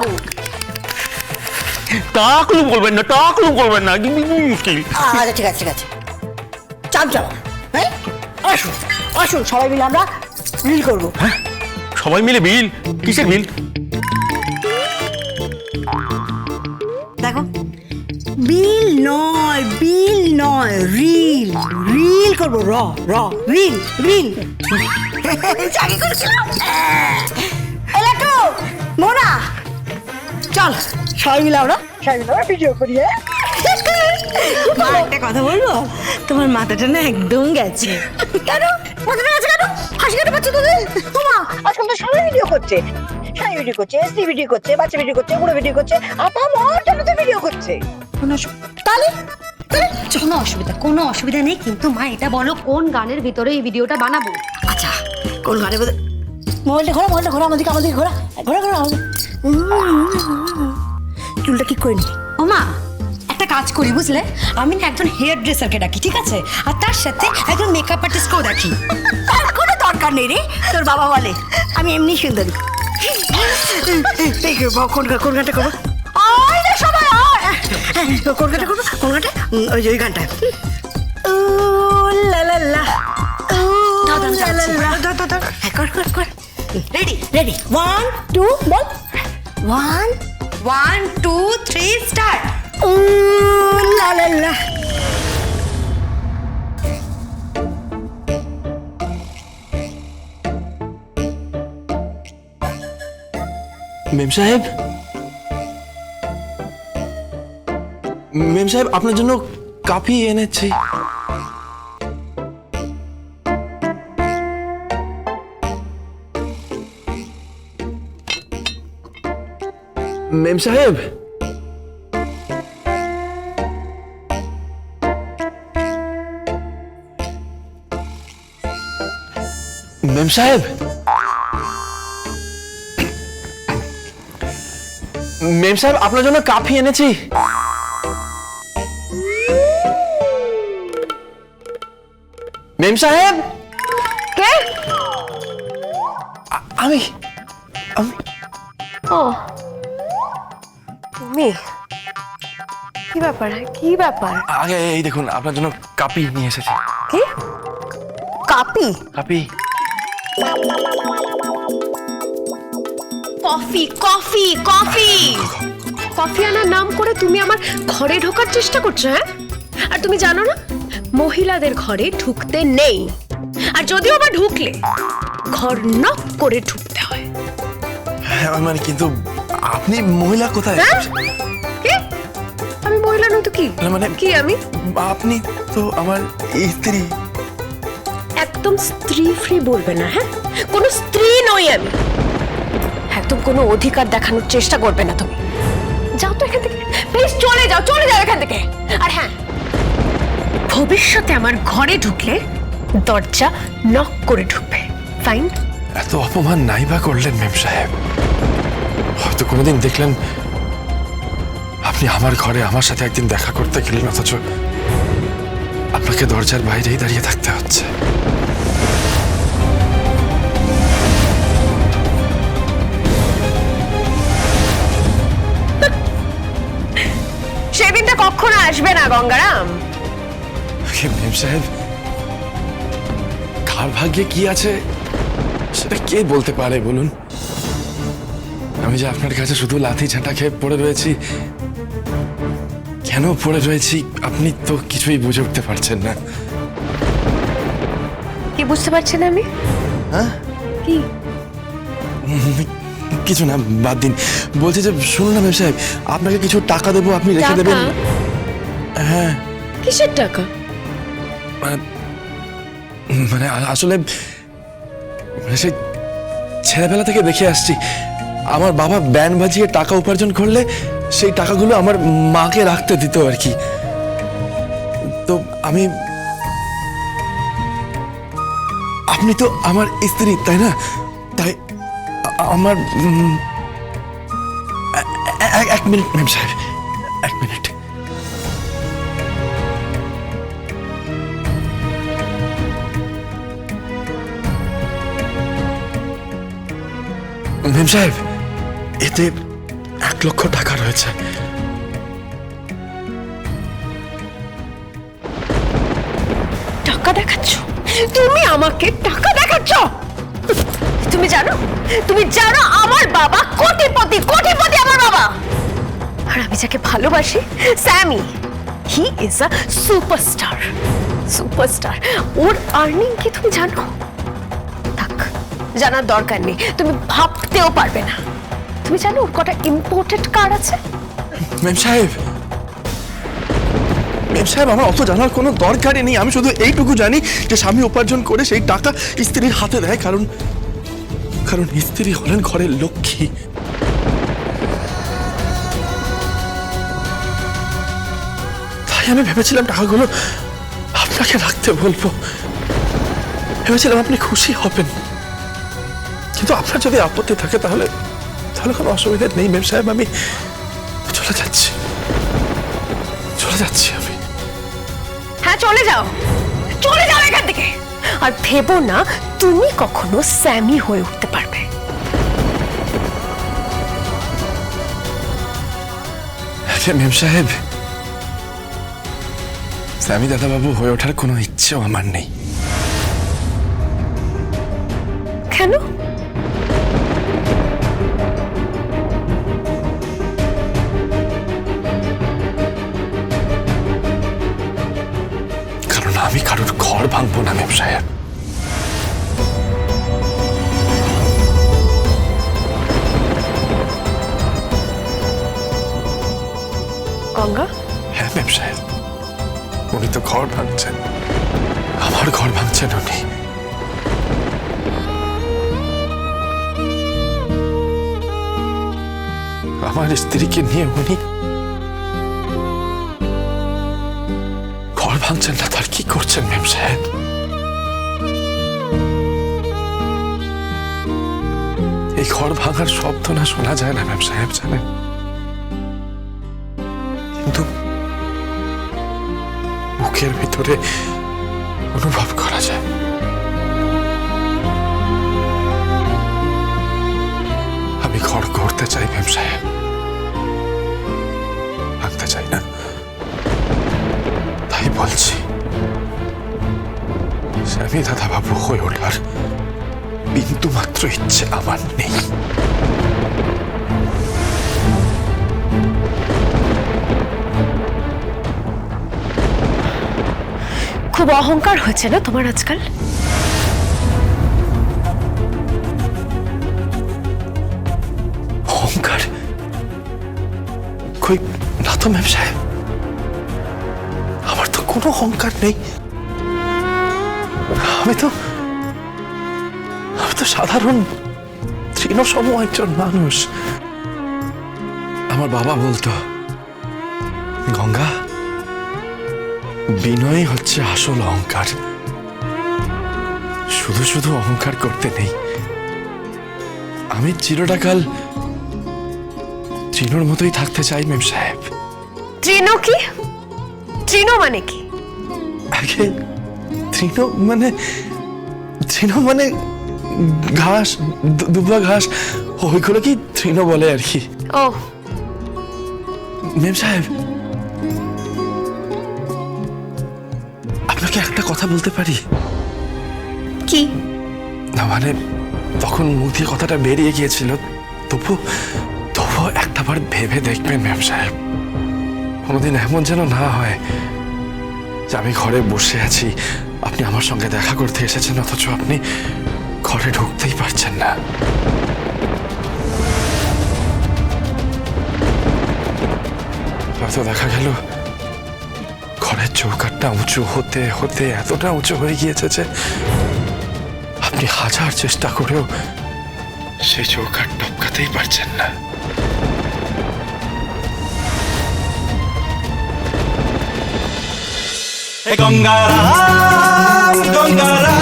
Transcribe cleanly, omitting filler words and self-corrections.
বাবু। টাকলু বলবেন না, টাকলু বলবেন না, মুশকিল। আচ্ছা ঠিক আছে ঠিক আছে, চামচা হ্যাঁ আসুন আসুন, সবাই মিলে আমরা রিল করবো। হ্যাঁ, সবাই মিলে বিল? কিসের বিল? দেখো, বিল নয় রিল রিল করবো, র রিল রিল। জানি করেছিলাম। এলাকো মোনা, চল সবাই মিলে আমরা ভিডিও করি। একটা কথা বলবো, তোমার মাথাটা না একদম গেছে। কেন মাথাটা গেছে কেন? হাসি কাটা পাচ্ছ তোদের? তোমা আজকাল তো সবাই ভিডিও করছে, সাই ভিডিও করছে, এসি ভিডিও করছে, বাচ্চা ভিডিও করছে, বুড়ো ভিডিও করছে, আপা মার জন্য তো ভিডিও করছে। তাহলে কোনো অসুবিধা নেই, কিন্তু মা এটা বলো কোন গানের ভিতরে এই ভিডিওটা বানাবো? আচ্ছা কোন গানে বলে? মোবাইলটা ঘোরা আমাদেরকে ঘোরা চুলটা ঠিক করে নি। ও মা, একটা কাজ করি বুঝলে, আমি না একজন হেয়ার ড্রেসারকে ডাকি, ঠিক আছে? আর তার সাথে একজন মেকআপ আর্টিস্টকেও ডাকি। তার কোনো দরকার নেই রে, তোর বাবা বলে আমি এমনি সুন্দরী। কোন গানটা করবো? আয় না সবাই আয়। কোন গানটা করবো? কোন গানটা? ওই যে ওই গানটা। ও লা লা লা, ও লা লা লা। হ্যাঁ কর। রেডি 1 2 বল। 1 2 3 স্টার্ট। ও লা লা লা। মেম সাহেব, আপনার জন্য কফি এনেছি। মেম সাহেব, মেম সাহেব, মেম সাহেব আপনার জন্য কফি এনেছি। মেম সাহেব, কে? আমি ও তুমি? কি ব্যাপার? আগে এই দেখুন, আপনার জন্য কফি নিয়ে এসেছি। কি কাপি? Coffee? Coffee coffee coffee coffee আনার নাম করে তুমি আমার ঘরে ঢোকার চেষ্টা করছো? হ্যাঁ, আর তুমি জানো না মহিলাদের ঘরে ঢুকতে নেই, আর যদিও বা ঢুকলে ঘর নক করে ঢুকতে হয়। হ্যাঁ মানে, কিন্তু আপনি মহিলা কোথায়? হ্যাঁ? কি? আমি মহিলা নই তো কি? মানে কি আমি? আপনি তো আমার স্ত্রী। একদম স্ত্রী ফ্রি বলবে না, হ্যাঁ? কোনো স্ত্রী নই আমি। একদম কোনো অধিকার দেখানোর চেষ্টা করবে না তুমি। যাও তো এখান থেকে, প্লিজ চলে যাও এখান থেকে। আর হ্যাঁ, ভবিষ্যতে আমার ঘরে ঢুকলে দরজা নক করে ঢুকবে, ফাইন? এত অপমান নাই বা করলেন মেম সাহেব? হয়তো কোনোদিন দেখলেন আপনি আমার ঘরে আমার সাথে একদিন দেখা করতে গেলেন, অথচ আপনাকে দরজার বাইরেই দাঁড়িয়ে থাকতে হচ্ছে। সেদিনটা কখনো আসবে না গঙ্গারাম। মেম সাহেব, কার ভাগ্যে কি আছে সেটা কে বলতে পারে বলুন? আমি যে আপনার কাছে শুধু লাথি ঝাঁটা খেয়ে পড়ে রয়েছি, কেন পড়ে রয়েছি আপনি তো কিছুই বুঝে উঠতে পারছেন না। কি বুঝতে পারছেন আমি? হ্যাঁ, কি? কিছু না, বাদ দিন। বলছি যে শুনুন না মেম সাহেব, আপনাকে কিছু টাকা দেবো, আপনি রেখে দেবেন। হ্যাঁ। কিসের টাকা? মানে আসলে সেই ছেলেবেলা থেকে দেখে আসছি, আমার বাবা ব্যান্ড বাজিয়ে টাকা উপার্জন করলে সেই টাকাগুলো আমার মাকে রাখতে দিত আর কি। তো আপনি তো আমার স্ত্রী তাই না? তাই আমার এক মিনিট ম্যাম সাহেব, এক মিনিট। মেম সাহেব, এতে 1,00,000 টাকা রয়েছে। টাকা দেখাচ্ছ? তুমি আমাকে টাকা দেখাচ্ছ? তুমি জানো আমার বাবা কোটিপতি, কোটিপতি আমার বাবা। আর আমি যাকে ভালোবাসি, Sammy, he is a superstar. Superstar. ওর আর্নিং কি তুমি জানো? থাক, জানার দরকার নেই, তুমি ভাবতেও পারবে না। তুমি জানো ওর কটা ইম্পোর্টেড কার আছে? মেম সাহেব, আমার অত জানার কোনো দরকারই নেই। আমি শুধু এইটুকু জানি যে স্বামী উপার্জন করে সেই টাকা স্ত্রীর হাতে দেয়, কারণ স্ত্রী হলেন ঘরের লক্ষ্মী। তাই আমি ভেবেছিলাম টাকাগুলো আপনাকে রাখতে বলবো, ভেবেছিলাম আপনি খুশি হবেন। কিন্তু আপনার যদি আপত্তি থাকে তাহলে কোনো অসুবিধা নেই মেম সাহেব, আমি চলে যাচ্ছি আমি। হ্যাঁ, চলে যাও এখান থেকে। আর ভেবো না তুমি কখনো স্যামি হয়ে উঠতে পারবে। মেম সাহেব, স্যামি দাদাবাবু হয়ে ওঠার কোনো ইচ্ছেও আমার নেই। কেন? কারণ আমি কারোর ঘর ভাঙবো না মেম সাহেব। গঙ্গা? হ্যাঁ মেম সাহেব, উনি তো ঘর ভাঙছেন, আমার ঘর ভাঙছেন উনি। আমার স্ত্রীকে নিয়ে উনি ঘর ভাঙছেন না, তার কি করছেন মেম সাহেব? এই ঘর ভাঙার শব্দ না শোনা যায় না মেম সাহেব, জানেন, কিন্তু বুকের ভিতরে অনুভব করা যায়। আমি ঘর করতে চাই মেম সাহেব, ভাঙতে চাই না। তাই বলছি, স্বামী দাদাবাবু হয়ে ওঠার বিন্দু মাত্র ইচ্ছে আমার নেই। খুব অহংকার হচ্ছে না তোমার আজকাল? অহংকার? কই না তো ম্যাম সাহেব, আমার তো কোনো অহংকার নেই। আমি তো সাধারণ তৃণসম একজন মানুষ। আমার বাবা বলতো, গঙ্গা, বিনয় হচ্ছে আসল অহংকার। শুধু শুধু অহংকার করতে নেই। আমি চিরটাকাল তৃণর মতোই থাকতে চাই মেম সাহেব। তৃণ কি? তৃণ মানে কি? আগে তৃণ মানে ঘাস, দুবা ঘাস, ওইগুলো কি তৃণ বলে আর কি। ও মেম সাহেব, আপনাকে একটা কথা বলতে পারি? কি? না মানে তখন মুখ দিয়ে কথাটা বেরিয়ে গিয়েছিল, তবু একটাবার ভেবে দেখবেন ম্যাম সাহেব। কোনোদিন এমন যেন না হয় যে আমি ঘরে বসে আছি, আপনি আমার সঙ্গে দেখা করতে এসেছেন, অথচ আপনি ঘরে ঢুকতেই পারছেন না। হয়তো দেখা গেল ঘরের চৌকাঠটা উঁচু হতে হতে এতটা উঁচু হয়ে গিয়েছে যে আপনি হাজার চেষ্টা করেও সেই চৌকাঠ টপকাতেই পারছেন না। গঙ্গারাম, গঙ্গারাম।